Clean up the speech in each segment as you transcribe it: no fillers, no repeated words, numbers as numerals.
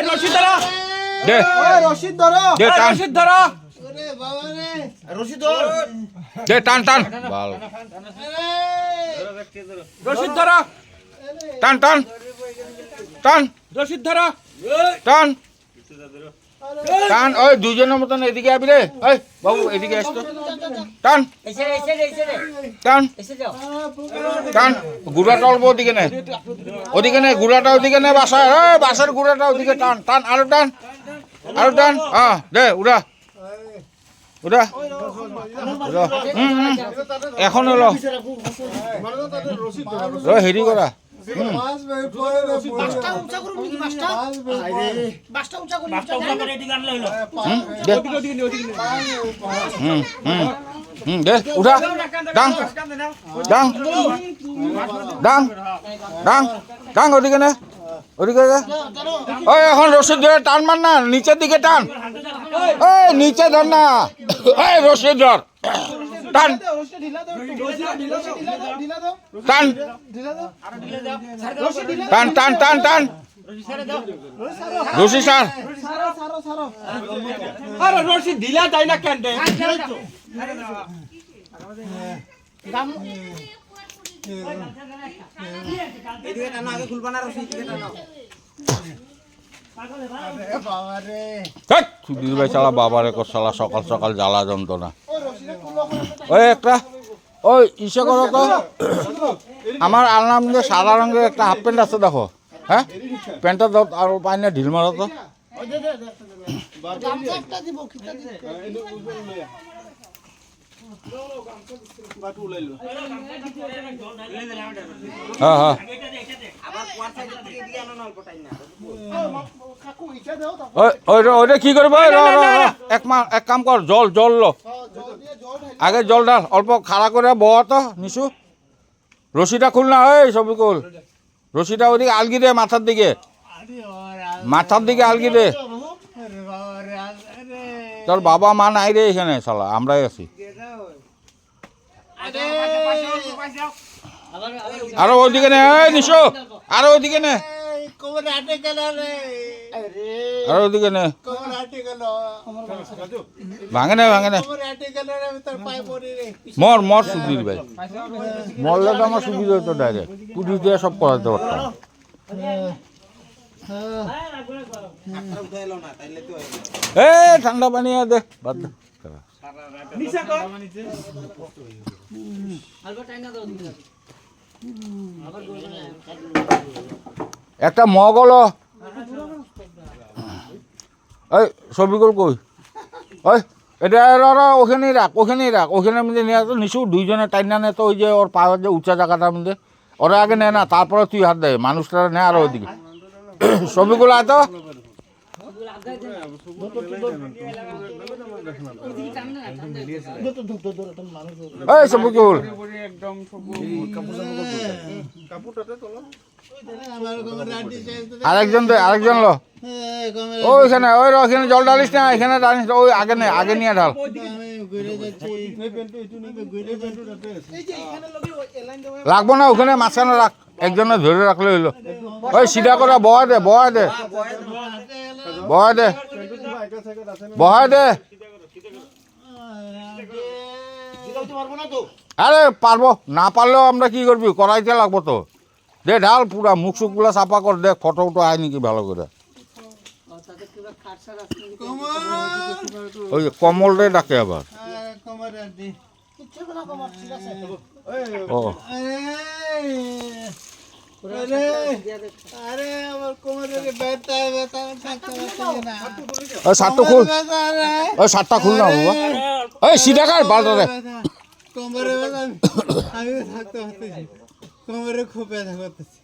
রশিদ ধরো দে রশিদ ধরো দে টান রশিদ ধরো ওরে বাবা রে রশিদ ধর দে টান টান বাল রশিদ ধরো টান টান টান রশিদ ধরো টান টান ওই দুজনের মতন এদিকে আবি রে ওই বাবু এদিকে আসতো টান টান টান গুড়াটা অল্প ওদিকে নে গুড়াটা ওদিকে নে বাসার বাসার গুড়াটা ওদিকে টান টান আরো টান হ্যাঁ দে উড়া উড়া এখন হলো হেৰি কৰা দে উঠা ডাং ডাং ডাং ডাং ডাং ওদিকে নে ওদিকে ওই এখন রশিদ ধরে টান মার না নিচের দিকে টান ওই নিচে ধর না ওই রশিদ ধর টান টান টান টান টান টান রশি স্যার আরে রশিদ ঢিলা যায় না কেন এদিকে টানো আগে খুলবা না রশিদ এদিকে টানো সুধীর ভাই চালা বাবারে চালা সকাল সকাল জ্বালা যন্ত্রণা ওই একটা ওই ইসে করো তো আমার আলনার মধ্যে সাদা রঙের একটা হাফ প্যান্ট আছে দেখো হ্যাঁ প্যান্টটা দাও আর পাই না ঢিল মারো তো হ্যাঁ হ্যাঁ ওইটা কি করবো এক কাম কর জল লো আগে জল ঢাল অল্প খাড়া করে বহ তো নিশু রশিটা খুল না ওই সবই খুল রশিটা ওদিকে আলগি দে মাথার দিকে আলগি দে তোর বাবা মা নাই রে এখানে শালা আমরাই আছি আরো ওইদিকে নে নিশু আরো ওইদিকে নে আরো ওইদিকে নে ভাঙে নে মর সুধীর ভাই মরলে তো আমার সুবিধা হতো ডাইরেক্ট পুলিশ দিয়ে সব করাতে পারতাম ঠান্ডা পানি দে বাদ দে একটা মগ হলো ওই ছবিগুলো কই ওই এটা ওখানেই রাখ ওখানের মধ্যে নিয়ে আসতো নিশু দুইজনে টাইনা নে তো ওই যে ওর পাওয়ার যে উঁচা জায়গাটার মধ্যে ওরা আগে নেয় না তারপরে তুই হাত দেয় মানুষটা নেয় আরো ওইদিকে ছবিগুলো আয় তো এই ছবিগুলো আরেকজন লো ওইখানে ওইখানে জল ঢালিস না এখানে ঢালিস ওই আগে নিয়ে ঢাল লাগবো না ওখানে মাঝখানে রাখ একজনে ধরে রাখলে হইলো ওই সিধা করে বহাই দে আরে পারবো না পারলেও আমরা কি করবি করাইতে লাগবো তো দে ঢাল পুরা মুখ সুখগুলা চাপা কর দেখ ফটো উটো আয় নাকি ভালো করে ওই কমল রে ডাকে আবার শার্টটা খুল শার্টটা খুল না বাবা ওই সিধা কার বালটা রে আমি থাকতে পারতেছি কোমরে খুব ব্যথা করতেছি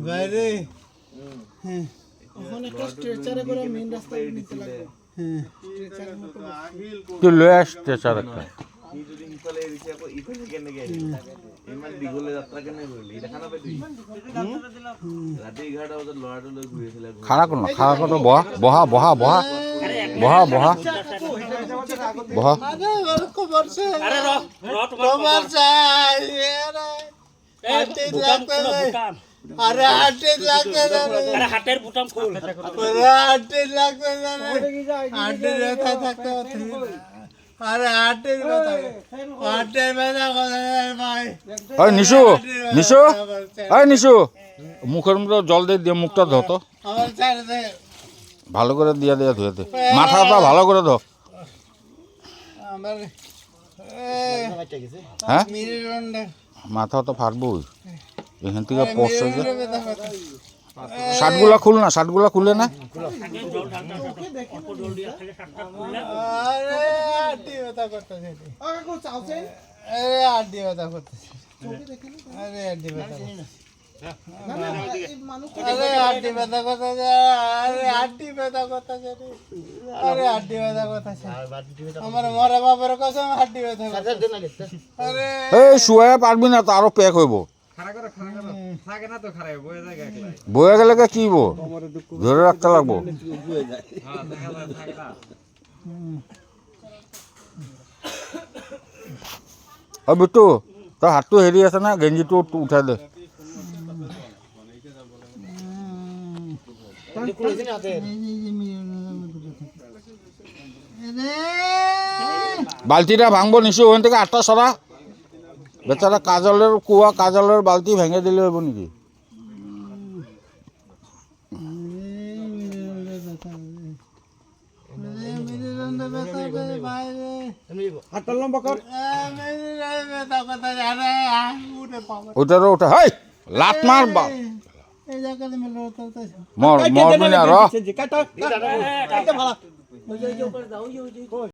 বাইরে তুই লয়ে আস স্ট্রেচার একটা খাড়া কর না খাড়া কর বহা আরে হাটে লাগবে না রে। আরে হাতের বুতাম খোল আরে হাটে লাগবে না রে। হাটের ব্যথা থাকতে পারছি না। আরে হাটের ব্যথা কোথায় ভাই? ওই নিশু নিশু ওই নিশু মুখের মধ্যে জল দিয়ে মুখটা ধো তো আমার ছেড়ে দে। ভালো করে দিয়ে ধুয়ে দে মাথাটা ভালো করে ধো আমার হ্যাঁ মেরুদণ্ডে মাথা তো ফাটবই এখান থেকে পড়ছে যে মেরুদণ্ডে ব্যথা করছে। শার্টগুলা খুল না শার্টগুলা খুলে না আরে হাড্ডি ব্যথা করতেছে। আরে হাড্ডি ব্যথা করতেছে। আরে হাড্ডি ব্যথা করতেছে। আরে হাড্ডি ব্যথা করতেছে। আরে হাড্ডি ব্যথা করতেছে রে। আরে হাড্ডি ব্যথা করতেছে। আমার মরা বাবার কসম হাড্ডি ব্যথা করতেছে। আরে এই শুয়ে পারবি না তো আরো প্যাক হইব থাকে না তো খারাপ বয়ে যায় একলাই বয়ে গেলে কি হইব ধরে রাখতে লাগবো ও বিট্টু তোর হাতটো হেৰি আছে না গেঞ্জিটো উঠাই দে বালতিটা ভাঙবো নিছো ওখান থেকে আটটা সরা বেচারা কাজলের কুয়া কাজলের বালতি ভেঙে দিলে হইব নাকি মেরুদণ্ডে ব্যথা করে বাইরে। হাতটা লম্বা কর মেরুদণ্ডে ব্যথা করতেছে। আরে উঠে পাবো। ওইটারও উঠা হেই লাত মার এই জায়গাতে মেলে চলতেছে। মরবি না র কাটা ভালো